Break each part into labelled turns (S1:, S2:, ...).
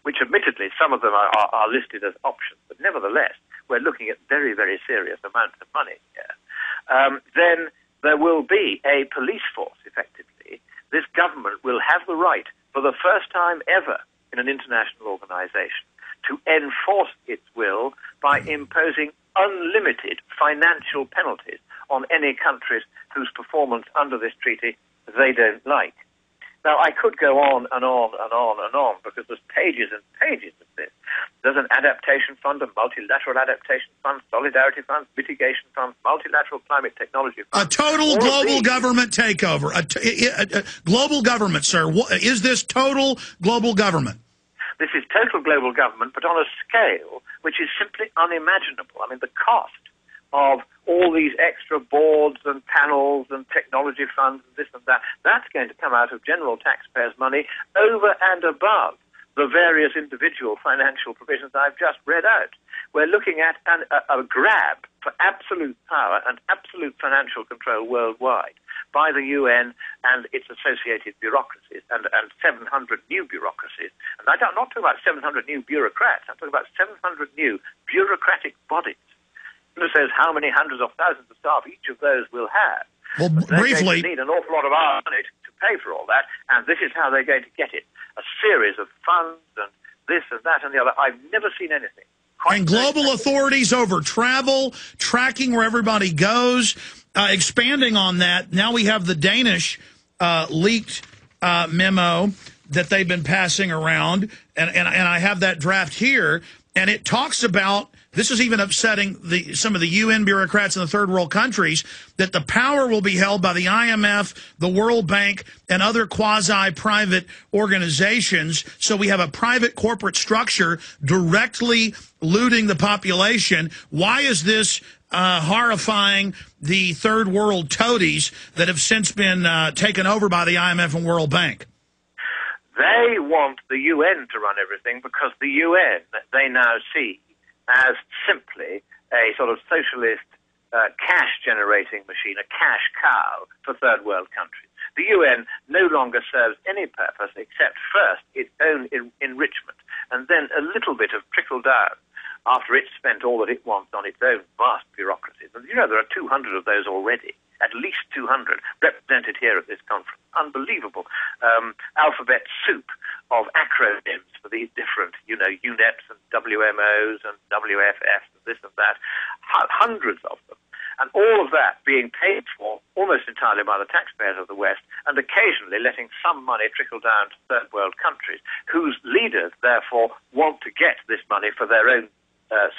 S1: which admittedly some of them are listed as options, but nevertheless we're looking at very, very serious amounts of money here, then there will be a police force, effectively. This government will have the right, for the first time ever in an international organization, to enforce its will by imposing unlimited financial penalties on any countries whose performance under this treaty they don't like. Now, I could go on and on and on and on, because there's pages and pages of this. There's an adaptation fund, a multilateral adaptation fund, solidarity funds, mitigation funds, multilateral climate technology funds.
S2: A total global government takeover. A global government, sir. Is this total global government?
S1: This is total global government, but on a scale which is simply unimaginable. I mean, the cost of all these extra boards and panels and technology funds and this and that, that's going to come out of general taxpayers' money over and above the various individual financial provisions I've just read out. We're looking at a grab for absolute power and absolute financial control worldwide by the UN and its associated bureaucracies, and 700 new bureaucracies. And I'm not talking about 700 new bureaucrats, I'm talking about 700 new bureaucratic bodies. Who says how many hundreds of thousands of staff each of those will have?
S2: Well, briefly,
S1: they need an awful lot of our money to pay for all that, and this is how they're going to get it. A series of funds and this and that and the other. I've never seen anything.
S2: And global authorities over travel, tracking where everybody goes, expanding on that. Now we have the Danish leaked memo that they've been passing around, and I have that draft here, and it talks about, this is even upsetting some of the UN bureaucrats in the third world countries, that the power will be held by the IMF, the World Bank, and other quasi-private organizations. So we have a private corporate structure directly looting the population. Why is this horrifying the third world toadies that have since been taken over by the IMF and World Bank?
S1: They want the UN to run everything because the UN, they now see as simply a sort of socialist cash-generating machine, a cash cow for third-world countries. The UN no longer serves any purpose except first its own enrichment, and then a little bit of trickle-down after it's spent all that it wants on its own vast bureaucracies. And you know, there are 200 of those already, at least 200, represented here at this conference. Unbelievable alphabet soup of acronyms for these different, UNEPs and WMOs and WFFs and this and that, hundreds of them. And all of that being paid for almost entirely by the taxpayers of the West, and occasionally letting some money trickle down to third world countries, whose leaders, therefore, want to get this money for their own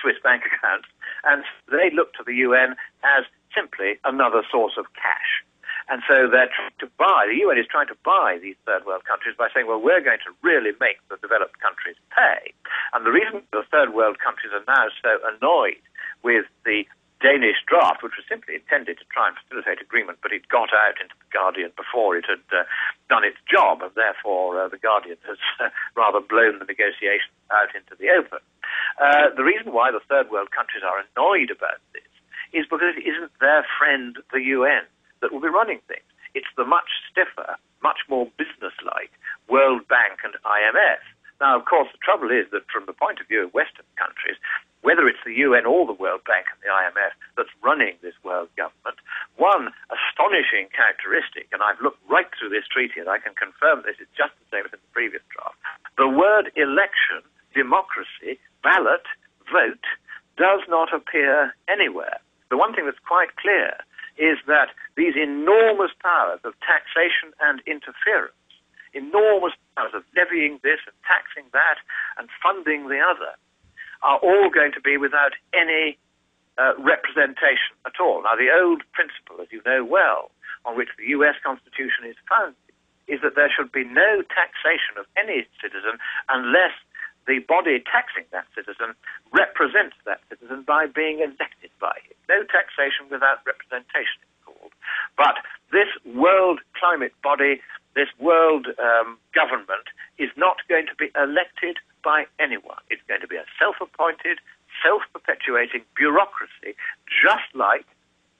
S1: Swiss bank accounts. And they look to the UN as simply another source of cash. And so they're trying to buy, the UN is trying to buy these third world countries by saying, well, we're going to really make the developed countries pay. And the reason the third world countries are now so annoyed with the Danish draft, which was simply intended to try and facilitate agreement, but it got out into the Guardian before it had done its job, and therefore the Guardian has rather blown the negotiations out into the open. The reason why the third world countries are annoyed about this is because it isn't their friend, the UN, that will be running things. It's the much stiffer, much more businesslike World Bank and IMF. Now, of course, the trouble is that from the point of view of Western countries, whether it's the UN or the World Bank and the IMF that's running this world government, one astonishing characteristic, and I've looked right through this treaty and I can confirm this, it's just the same as in the previous draft, the word election, democracy, ballot, vote, does not appear anywhere. The one thing that's quite clear is that these enormous powers of taxation and interference, enormous powers of levying this and taxing that and funding the other, are all going to be without any representation at all. Now, the old principle, as you know well, on which the U.S. Constitution is founded, is that there should be no taxation of any citizen unless the body taxing that citizen represents that citizen by being elected by him. No taxation without representation, it's called. But this world climate body, this world government, is not going to be elected by anyone. It's going to be a self-appointed, self-perpetuating bureaucracy, just like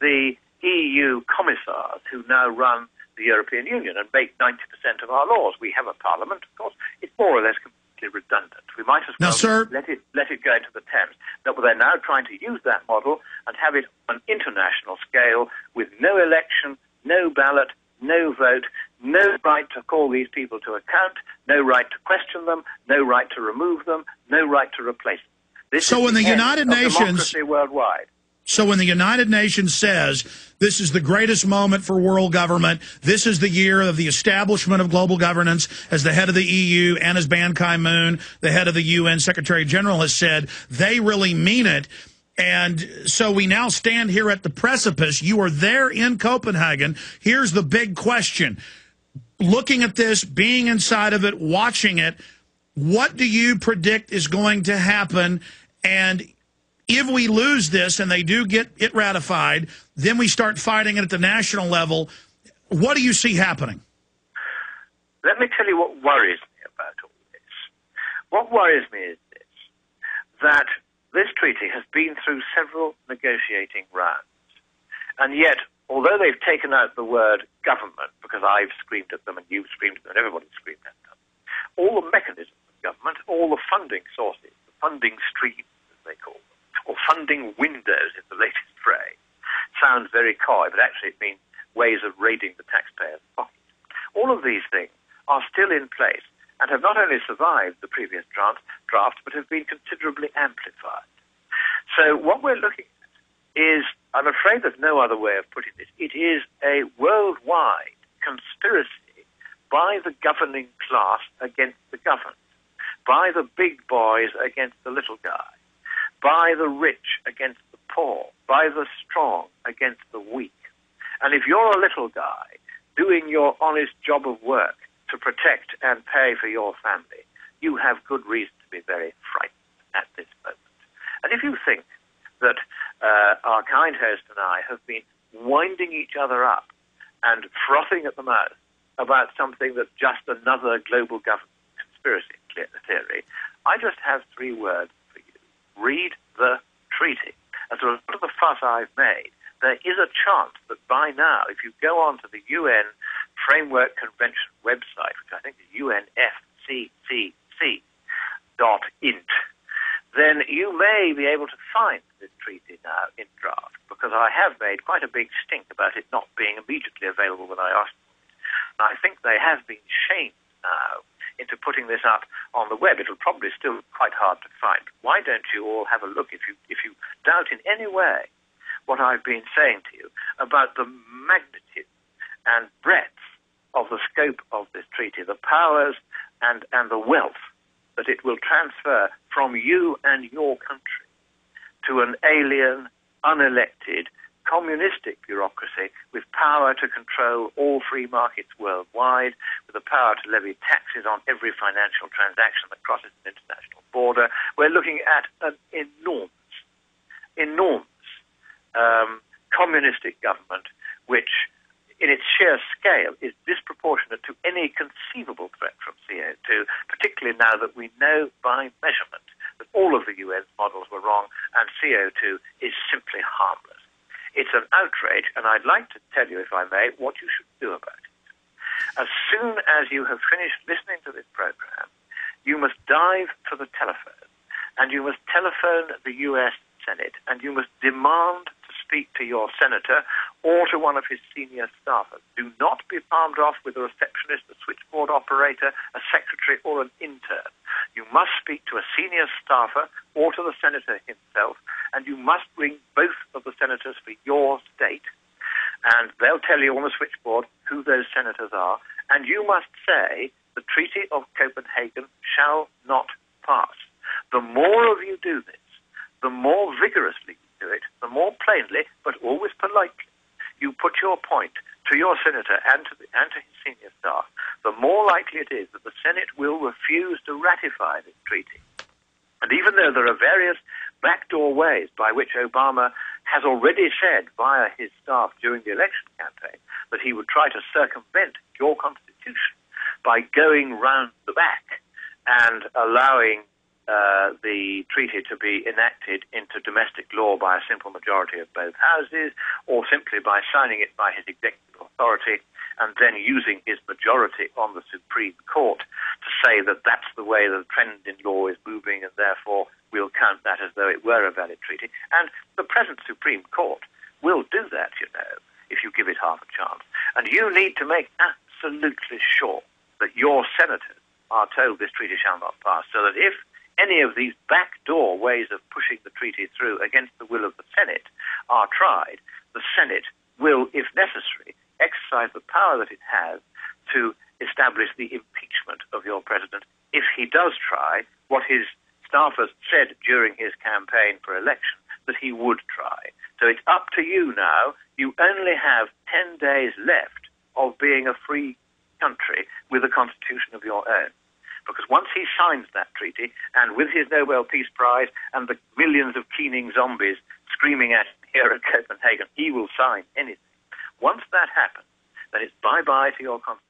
S1: the EU commissars who now run the European Union and make 90% of our laws. We have a parliament, of course. It's more or less completely redundant. We
S2: Now, sir,
S1: let it go into the Thames. That they're now trying to use that model and have it on an international scale with no election, no ballot, no vote, no right to call these people to account, no right to question them, no right to remove them, no right to replace them. This
S2: so
S1: is
S2: when the
S1: end
S2: United
S1: of
S2: Nations
S1: democracy worldwide.
S2: So when the United Nations says this is the greatest moment for world government, this is the year of the establishment of global governance, as the head of the EU and as Ban Ki-moon, the head of the UN Secretary General, has said, they really mean it. And so we now stand here at the precipice. You are there in Copenhagen. Here's the big question. Looking at this, being inside of it, watching it, what do you predict is going to happen? And if we lose this and they do get it ratified, then we start fighting it at the national level. What do you see happening?
S1: Let me tell you what worries me about all this. What worries me is this, that this treaty has been through several negotiating rounds. And yet, although they've taken out the word government, because I've screamed at them and you've screamed at them and everybody's screamed at them, all the mechanisms of government, all the funding sources, the funding streams, as they call them, or funding windows is the latest phrase. Sounds very coy, but actually it means ways of raiding the taxpayer's pocket. All of these things are still in place and have not only survived the previous draft, but have been considerably amplified. So what we're looking at is, I'm afraid there's no other way of putting this, it is a worldwide conspiracy by the governing class against the governed, by the big boys against the little guy, by the rich against the poor, by the strong against the weak. And if you're a little guy doing your honest job of work to protect and pay for your family, you have good reason to be very frightened at this moment. And if you think that our kind host and I have been winding each other up and frothing at the mouth about something that's just another global government conspiracy theory, I just have three words for you. Read the treaty. As a result of the fuss I've made, there is a chance that by now, if you go on to the UN Framework Convention website, which I think is unfccc.int, then you may be able to find this treaty now in draft, because I have made quite a big stink about it not being immediately available when I asked for it. And I think they have been shamed now into putting this up on the web. It'll probably still be quite hard to find. Why don't you all have a look, if you doubt in any way what I've been saying to you about the magnitude and breadth of the scope of this treaty, the powers and the wealth that it will transfer from you and your country to an alien, unelected, communistic bureaucracy with power to control all free markets worldwide, with the power to levy taxes on every financial transaction that crosses an international border. We're looking at an enormous communistic government which, in its sheer scale, is disproportionate to any conceivable threat from CO2, particularly now that we know by measurement that all of the UN's models were wrong and CO2 is simply harmless. It's an outrage, and I'd like to tell you, if I may, what you should do about it. As soon as you have finished listening to this program, you must dive for the telephone, and you must telephone the US Senate, and you must demand to speak to your senator or to one of his senior staffers. Do not be palmed off with a receptionist, a switchboard operator, a secretary, or an intern. You must speak to a senior staffer or to the senator himself, and you must ring both of the senators for your state, and they'll tell you on the switchboard who those senators are, and you must say the Treaty of Copenhagen shall not pass. The more of you do this, the more vigorously you do it, the more plainly, but always politely, you put your point to your senator and to his senior staff, the more likely it is that the Senate will refuse to ratify this treaty. And even though there are various backdoor ways by which Obama has already said via his staff during the election campaign that he would try to circumvent your constitution by going round the back and allowing the treaty to be enacted into domestic law by a simple majority of both houses, or simply by signing it by his executive authority and then using his majority on the Supreme Court to say that that's the way the trend in law is moving and therefore we'll count that as though it were a valid treaty. And the present Supreme Court will do that, you know, if you give it half a chance. And you need to make absolutely sure that your senators are told this treaty shall not pass, so that if any of these backdoor ways of pushing the treaty through against the will of the Senate are tried, the Senate will, if necessary, exercise the power that it has to establish the impeachment of your president if he does try what his staffers said during his campaign for election that he would try. So it's up to you now. You only have 10 days left of being a free country with a constitution of your own. Because once he signs that treaty, and with his Nobel Peace Prize and the millions of keening zombies screaming at him here at Copenhagen, he will sign anything. Once that happens, then it's bye-bye to your constitution.